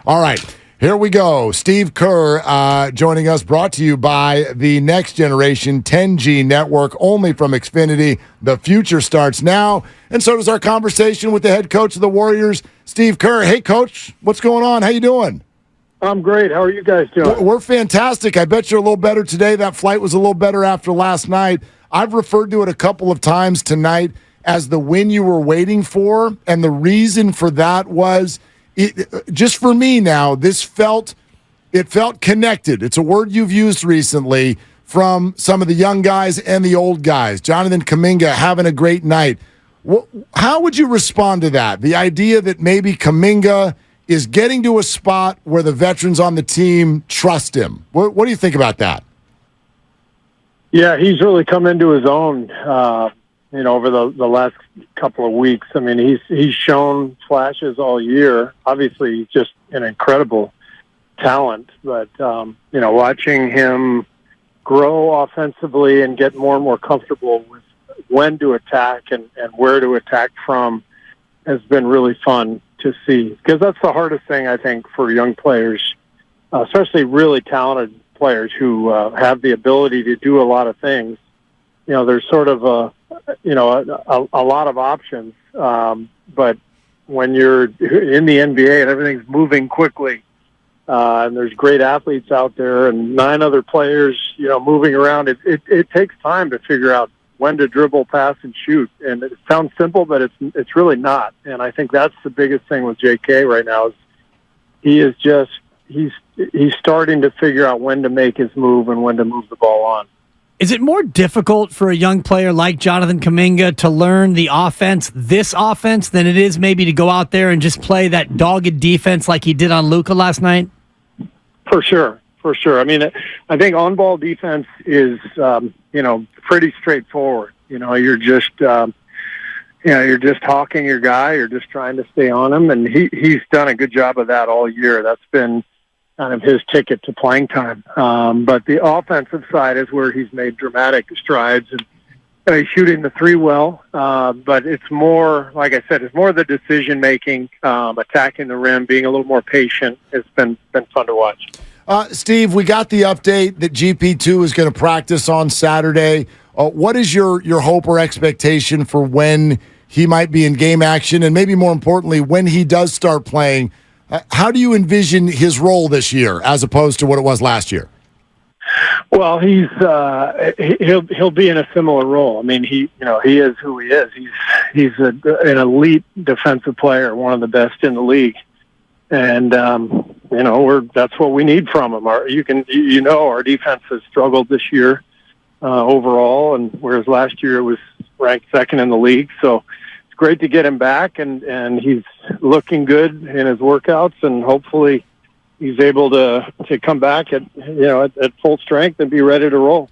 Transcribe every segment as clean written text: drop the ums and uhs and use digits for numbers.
All right, here we go. Steve Kerr joining us, brought to you by the Next Generation 10G network, only from Xfinity. The future starts now, and so does our conversation with the head coach of the Warriors, Steve Kerr. Hey, Coach, what's going on? How you doing? I'm great. How are you guys doing? We're fantastic. I bet you're a little better today. That flight was a little better after last night. I've referred to it a couple of times tonight as the win you were waiting for, and the reason for that was, just for me now, it felt connected. It's a word you've used recently from some of the young guys and the old guys. Jonathan Kuminga having a great night. How would you respond to that? The idea that maybe Kuminga is getting to a spot where the veterans on the team trust him. What do you think about that? Yeah, he's really come into his own, over the last couple of weeks. I mean, he's shown flashes all year. Obviously, he's just an incredible talent. But, watching him grow offensively and get more and more comfortable with when to attack and where to attack from has been really fun to see, because that's the hardest thing, I think, for young players, especially really talented players who have the ability to do a lot of things. There's sort of a lot of options, but when you're in the NBA and everything's moving quickly, and there's great athletes out there and 9 other players, moving around, it takes time to figure out when to dribble, pass, and shoot. And it sounds simple, but it's really not. And I think that's the biggest thing with JK right now is he's starting to figure out when to make his move and when to move the ball on. Is it more difficult for a young player like Jonathan Kuminga to learn this offense, than it is maybe to go out there and just play that dogged defense like he did on Luka last night? For sure. I mean, I think on-ball defense is, pretty straightforward. You're just, you're just hawking your guy. You're just trying to stay on him, and he's done a good job of that all year. That's been kind of his ticket to playing time. But the offensive side is where he's made dramatic strides, and he's shooting the three well. But it's more, like I said, it's more the decision making, attacking the rim, being a little more patient. It's been fun to watch. Steve, we got the update that GP2 is going to practice on Saturday. What is your hope or expectation for when he might be in game action, and maybe more importantly, when he does start playing? How do you envision his role this year as opposed to what it was last year? Well, he'll be in a similar role. I mean, he is who he is. He's an elite defensive player, one of the best in the league, and that's what we need from him. Our defense has struggled this year overall, and whereas last year it was ranked second in the league. So it's great to get him back, and he's looking good in his workouts, and hopefully he's able to come back at full strength and be ready to roll.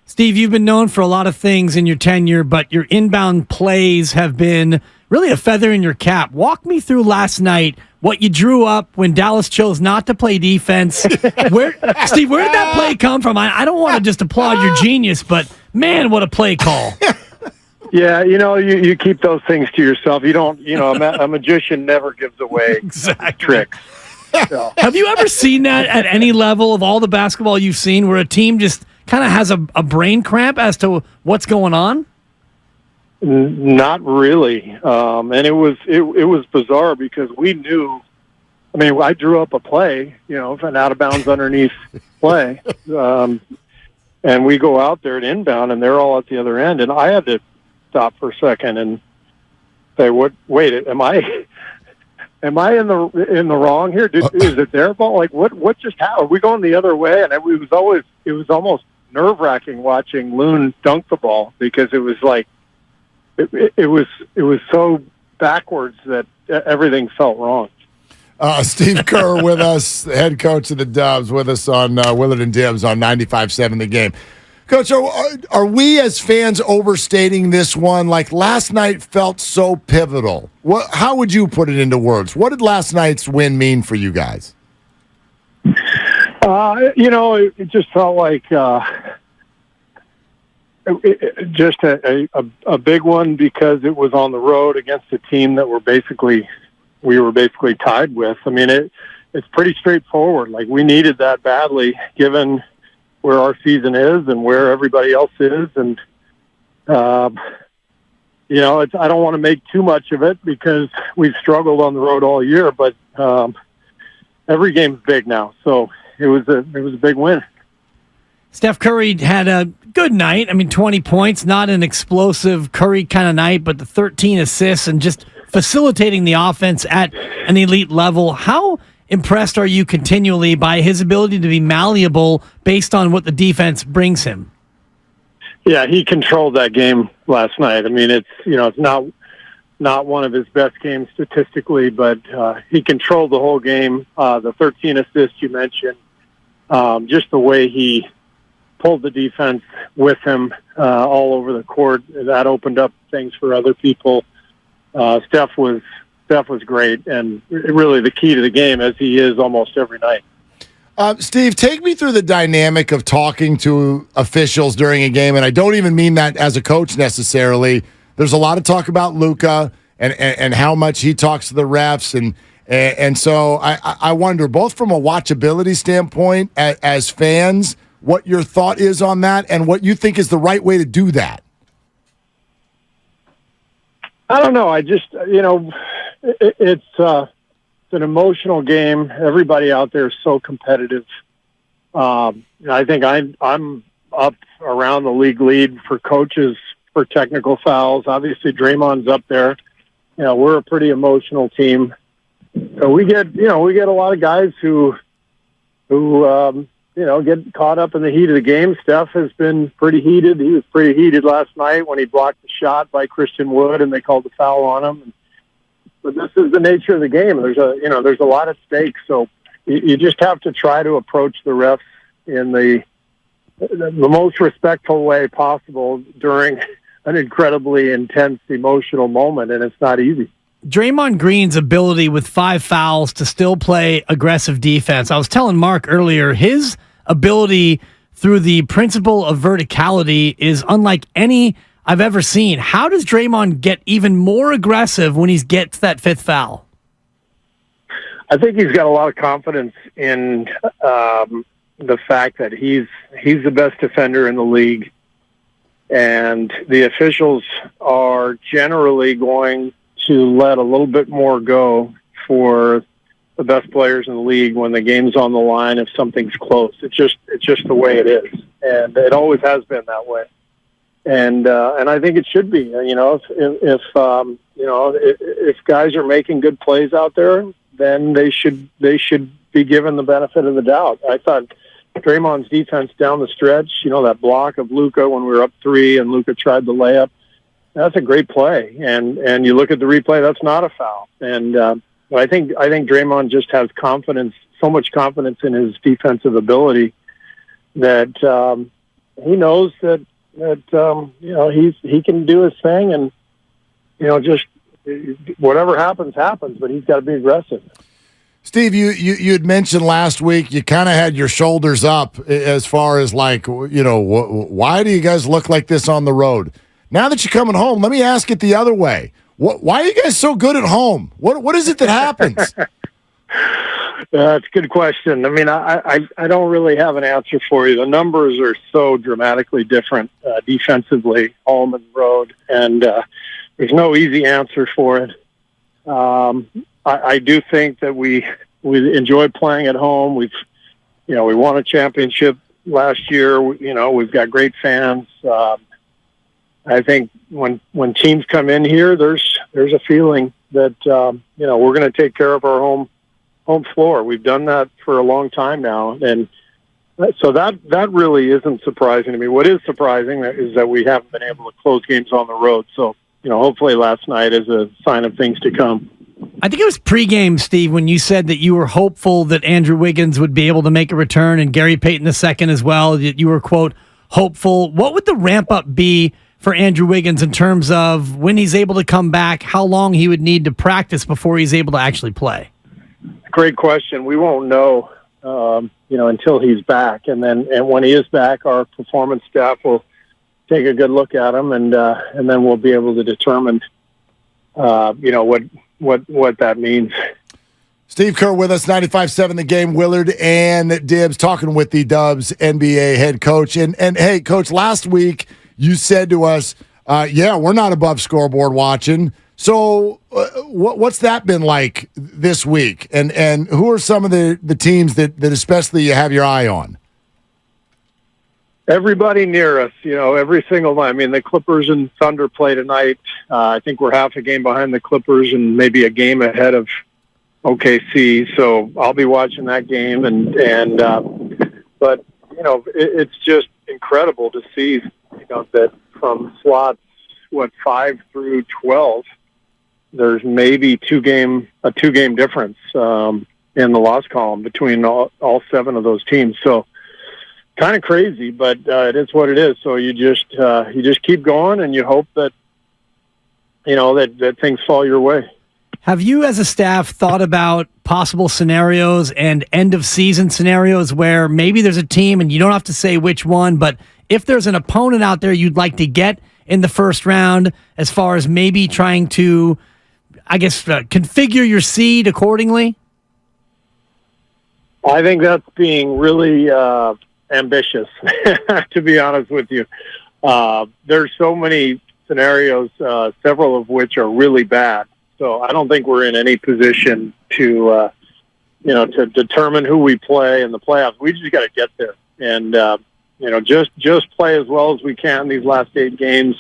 Steve, you've been known for a lot of things in your tenure, but your inbound plays have been really a feather in your cap. Walk me through last night, what you drew up when Dallas chose not to play defense. Steve, where did that play come from? I don't want to just applaud your genius, but man, what a play call. Yeah, you keep those things to yourself. You don't, a magician never gives away tricks. So. Have you ever seen that at any level of all the basketball you've seen, where a team just kind of has a brain cramp as to what's going on? Not really, and it was bizarre because we knew. I mean, I drew up a play, an out of bounds underneath play, and we go out there at inbound, and they're all at the other end, and I had to stop for a second and say, "What? Wait, am I in the wrong here? Is it their ball? Like what just happened? Are we going the other way?" And it was almost nerve-wracking watching Loon dunk the ball, because it was like it was so backwards that everything felt wrong. Steve Kerr with us, head coach of the Dubs, with us on Willard Dibs on 95.7 The Game. Coach, are we as fans overstating this one? Like, last night felt so pivotal. How would you put it into words? What did last night's win mean for you guys? It just felt like just a big one, because it was on the road against a team that we were basically tied with. I mean, it's pretty straightforward. Like, we needed that badly, given where our season is and where everybody else is. And, I don't want to make too much of it because we've struggled on the road all year, but every game's big now. So it was a big win. Steph Curry had a good night. 20 points, not an explosive Curry kind of night, but the 13 assists and just facilitating the offense at an elite level. How impressed are you continually by his ability to be malleable based on what the defense brings him? Yeah, he controlled that game last night. It's not one of his best games statistically, but he controlled the whole game. The 13 assists you mentioned, just the way he pulled the defense with him all over the court, that opened up things for other people. Steph was great, and really the key to the game, as he is almost every night. Steve, take me through the dynamic of talking to officials during a game, and I don't even mean that as a coach necessarily. There's a lot of talk about Luka and how much he talks to the refs, and so I wonder, both from a watchability standpoint as fans, what your thought is on that and what you think is the right way to do that. I don't know. I just, it's an emotional game. Everybody out there is so competitive. I think I'm up around the league lead for coaches for technical fouls. Obviously, Draymond's up there. We're a pretty emotional team. So we get a lot of guys who get caught up in the heat of the game. Steph has been pretty heated. He was pretty heated last night when he blocked the shot by Christian Wood and they called the foul on him. But this is the nature of the game. There's a lot at stake. So you just have to try to approach the refs in the most respectful way possible during an incredibly intense emotional moment, and it's not easy. Draymond Green's ability with 5 fouls to still play aggressive defense. I was telling Mark earlier, his ability through the principle of verticality is unlike any I've ever seen. How does Draymond get even more aggressive when he gets that 5th foul? I think he's got a lot of confidence in the fact that he's the best defender in the league, and the officials are generally going to let a little bit more go for the best players in the league when the game's on the line if something's close. It's just the way it is, and it always has been that way. And I think it should be. If guys are making good plays out there, then they should be given the benefit of the doubt. I thought Draymond's defense down the stretch, that block of Luka when we were up 3 and Luka tried the layup, that's a great play. And you look at the replay, that's not a foul. And I think Draymond just has confidence, so much confidence in his defensive ability that he knows that he can do his thing, and just whatever happens, but he's got to be aggressive. Steve, you had mentioned last week you kind of had your shoulders up as far as why do you guys look like this on the road? Now that you're coming home, let me ask it the other way. Why are you guys so good at home? What is it that happens? That's a good question. I don't really have an answer for you. The numbers are so dramatically different defensively, home and road, and there's no easy answer for it. I do think that we enjoy playing at home. We won a championship last year. We've got great fans. I think when teams come in here, there's a feeling that we're going to take care of our home floor. We've done that for a long time now, and so that really isn't surprising to me. What is surprising is that we haven't been able to close games on the road. So hopefully last night is a sign of things to come. I think it was pregame, Steve, when you said that you were hopeful that Andrew Wiggins would be able to make a return and Gary Payton II as well. You were, quote, hopeful. What would the ramp up be for Andrew Wiggins in terms of when he's able to come back, how long he would need to practice before he's able to actually play? Great question. We won't know, until he's back. And when he is back, our performance staff will take a good look at him, and then we'll be able to determine, what that means. Steve Kerr with us, 95.7 The Game. Willard and Dibs talking with the Dubs NBA head coach. And hey, Coach, last week you said to us, we're not above scoreboard watching. So what's that been like this week? And who are some of the teams that especially you have your eye on? Everybody near us, every single night. I mean, the Clippers and Thunder play tonight. I think we're half a game behind the Clippers and maybe a game ahead of OKC, so I'll be watching that game, but it's just incredible to see, that from slots 5 through 12, there's maybe a two game difference in the loss column between all 7 of those teams. So kind of crazy, but it is what it is. So you just keep going, and you hope that that things fall your way. Have you as a staff thought about possible scenarios and end-of-season scenarios where maybe there's a team, and you don't have to say which one, but if there's an opponent out there you'd like to get in the first round as far as maybe trying to, configure your seed accordingly? I think that's being really ambitious, to be honest with you. There's so many scenarios, several of which are really bad. So I don't think we're in any position to determine who we play in the playoffs. We just got to get there, and just play as well as we can these last 8 games,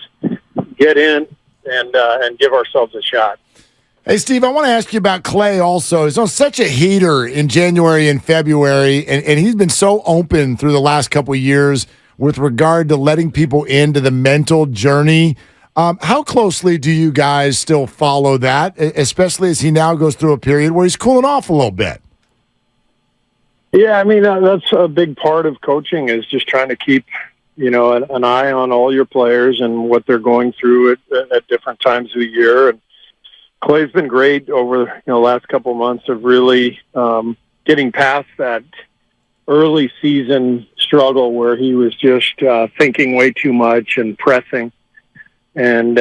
get in, and give ourselves a shot. Hey, Steve, I want to ask you about Klay also. He's on such a heater in January and February, and he's been so open through the last couple of years with regard to letting people into the mental journey. How closely do you guys still follow that, especially as he now goes through a period where he's cooling off a little bit? Yeah, I mean, that's a big part of coaching, is just trying to keep, an eye on all your players and what they're going through at different times of the year. And Klay's been great over the last couple of months of really getting past that early season struggle where he was just thinking way too much and pressing. And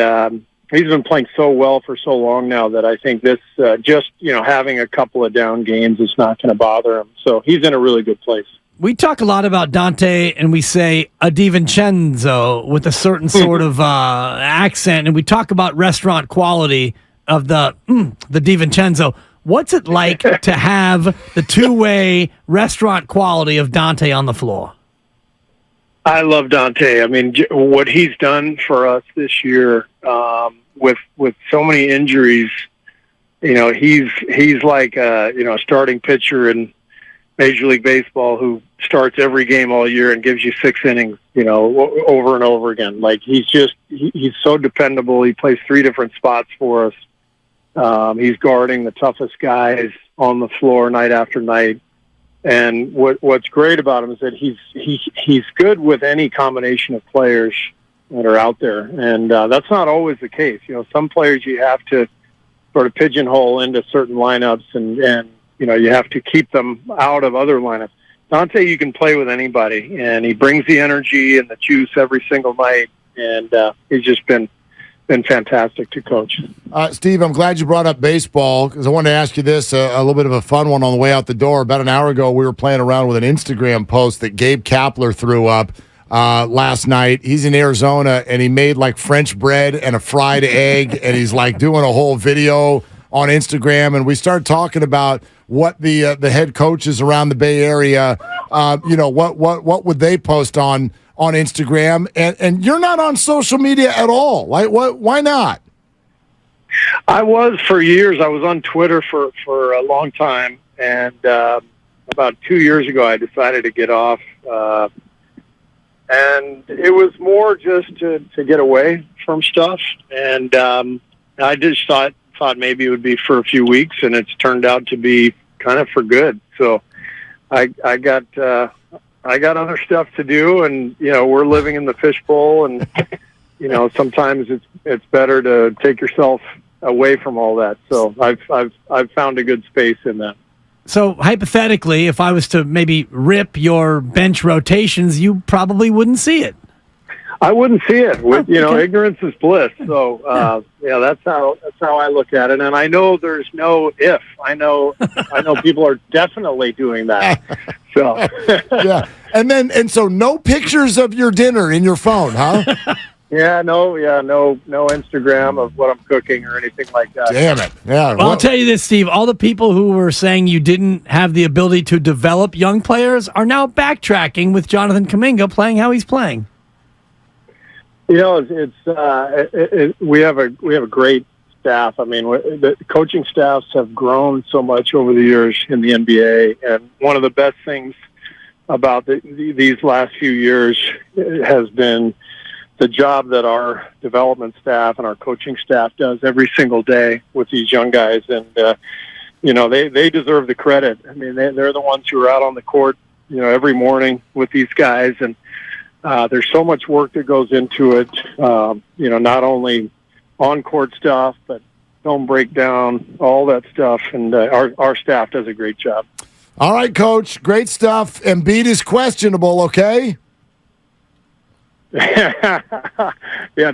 he's been playing so well for so long now that I think this having a couple of down games is not going to bother him. So he's in a really good place. We talk a lot about Dante, and we say a DiVincenzo with a certain sort of accent, and we talk about restaurant quality of the DiVincenzo. What's it like to have the two-way restaurant quality of Dante on the floor? I love Dante. I mean, what he's done for us this year, with so many injuries, he's like a starting pitcher in Major League Baseball who starts every game all year and gives you 6 innings, over and over again. Like he's so dependable. He plays 3 different spots for us. He's guarding the toughest guys on the floor night after night. And what's great about him is that he's good with any combination of players that are out there, and that's not always the case. Some players you have to sort of pigeonhole into certain lineups, and you have to keep them out of other lineups. Dante, you can play with anybody, and he brings the energy and the juice every single night, and he's just been fantastic to coach. Steve, I'm glad you brought up baseball because I wanted to ask you this, a little bit of a fun one on the way out the door. About an hour ago, we were playing around with an Instagram post that Gabe Kapler threw up last night. He's in Arizona, and he made like French bread and a fried egg, and he's like doing a whole video on Instagram. And we started talking about what the head coaches around the Bay Area, what would they post on Instagram, and you're not on social media at all. Like, why not? I was for years. I was on Twitter for a long time, and about 2 years ago, I decided to get off. And it was more just to get away from stuff. And I just thought maybe it would be for a few weeks, and it's turned out to be kind of for good. So I got other stuff to do, and we're living in the fishbowl, and sometimes it's better to take yourself away from all that. So I've found a good space in that. So hypothetically, if I was to maybe rip your bench rotations, you probably wouldn't see it. I wouldn't see it. Okay. Ignorance is bliss. So, that's how I look at it. And I know there's no if. I know people are definitely doing that. So, Yeah. And so no pictures of your dinner in your phone, huh? no Instagram of what I'm cooking or anything like that. Damn it. Yeah. Well, I'll tell you this, Steve. All the people who were saying you didn't have the ability to develop young players are now backtracking with Jonathan Kuminga playing how he's playing. We have a great staff. I mean, the coaching staffs have grown so much over the years in the NBA, and one of the best things about these last few years has been the job that our development staff and our coaching staff does every single day with these young guys. And, they deserve the credit. I mean, they're the ones who are out on the court, every morning with these guys. And there's so much work that goes into it, not only on-court stuff, but film breakdown, all that stuff. And our staff does a great job. All right, Coach. Great stuff. Embiid is questionable, okay? Yeah,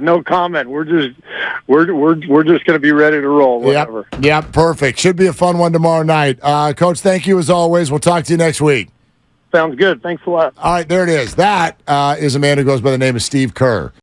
no comment. We're just going to be ready to roll. Whatever. Yep, perfect. Should be a fun one tomorrow night. Coach, thank you as always. We'll talk to you next week. Sounds good. Thanks a lot. All right, there it is. That is a man who goes by the name of Steve Kerr.